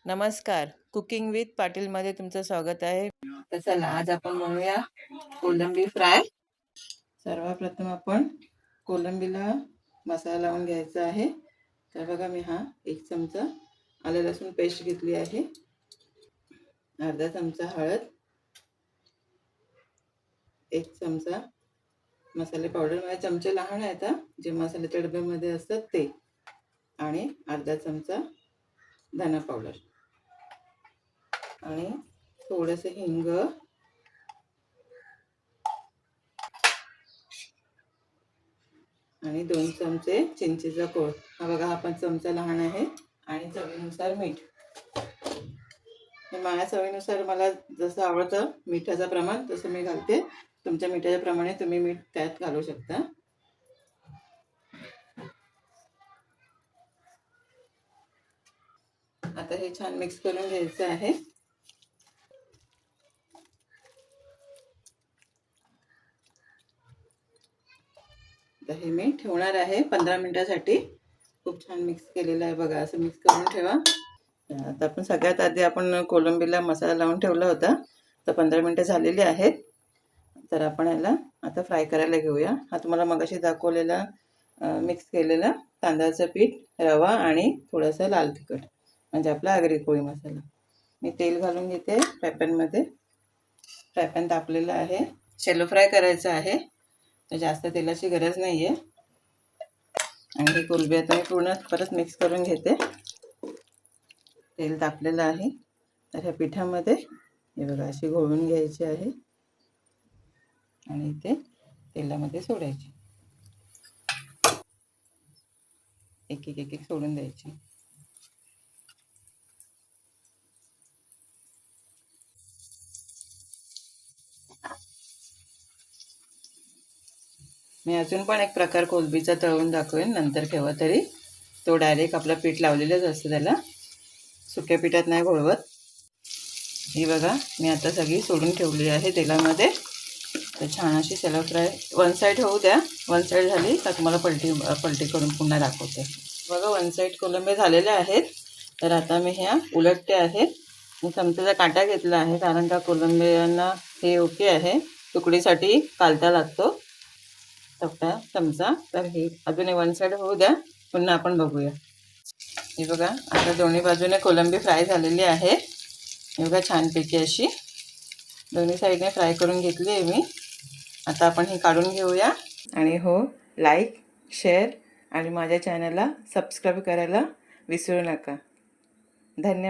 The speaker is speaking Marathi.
नमस्कार, कुकिंग विथ पाटीलमध्ये तुमचं स्वागत आहे. तर चला आज आपण बनवूया कोलंबी फ्राय. सर्वप्रथम आपण कोलंबीला मसाला लावून घ्यायचा आहे. तर बघा मी हा 1 चमचा आलं लसूण पेस्ट घेतली आहे, अर्धा चमचा हळद, 1 चमचा मसाले पावडर, माझे चमचे लहान आहेत जे मसाल्याच्या डब्यामध्ये असतात ते, आणि अर्धा चमचा धना पावडर आणि थोडंसं हिंग आणि 2 चमचे चिंचेचा कोळ. हा बघा, हा पण चमचा लहान आहे, आणि चवीनुसार मीठ. हे माझ्या चवीनुसार मला जसं आवडतं मिठाचं प्रमाण तसं मी घालते. तुमच्या मिठाच्या प्रमाणे तुम्ही मीठ त्यात घालू शकता. आता हे छान मिक्स करून घ्यायचं आहे. तर हे मी ठेवणार आहे 15 मिनिटासाठी. खूप छान मिक्स केलेलं आहे बघा, असं मिक्स करून ठेवा. आता आपण सगळ्यात आधी आपण कोलंबीला मसाला लावून ठेवला होता, तर 15 मिनिटं झालेली आहेत. तर आपण याला आता फ्राय करायला घेऊया. हा तुम्हाला मगाशी दाखवलेला मिक्स केलेला तांदळाचं पीठ, रवा आणि थोडंसं लाल तिखट, म्हणजे आपला आगरी कोळी मसाला. मी तेल घालून घेते फ्रायपॅनमध्ये. फ्रायपॅन तापलेला आहे. शॅलो फ्राय करायचं आहे, तर जास्त तेलाची गरज नाही आहे. आणि ही कोलंबी आता मी पूर्ण परत मिक्स करून घेते. तेल तापलेलं आहे, तर ह्या पिठामध्ये हे बघा अशी घोळून घ्यायची आहे आणि ते तेलामध्ये सोडायची. एक एक एक एक सोडून द्यायची. मी अजून पण एक प्रकार कोलंबीचा तळून दाखवेन नंतर केव्हा तरी. तो डायरेक्ट आपलं पीठ लावलेलंच असतं त्याला, सुक्या पिठात नाही घोळवत. ही बघा मी आता सगळी सोडून ठेवली आहे तेलामध्ये. तर छान अशी शॅलो फ्राय 1 साईड होऊ द्या. 1 साईड झाली तर तुम्हाला पलटी करून पुन्हा दाखवते. बघा 1 साईड कोलंबी झालेल्या आहेत. तर आता मी ह्या उलटते आहेत. मी चमच्याचा काटा घेतला आहे, कारण का कोलंबियांना हे ओके आहे, तुकडीसाठी कालता लागतो चमचा. तर हे अजून 1 साईड होऊ द्या, पुन्हा आपण बघूया. हे बघा आता दोन्ही बाजूने कोलंबी फ्राय झालेली आहे. हे बघा छानपैकी अशी दोन्ही साईडने फ्राय करून घेतली आहे मी. आता आपण हे काढून घेऊया. आणि हो, लाईक, शेअर आणि माझ्या चॅनलला सबस्क्राईब करायला विसरू नका. धन्यवाद.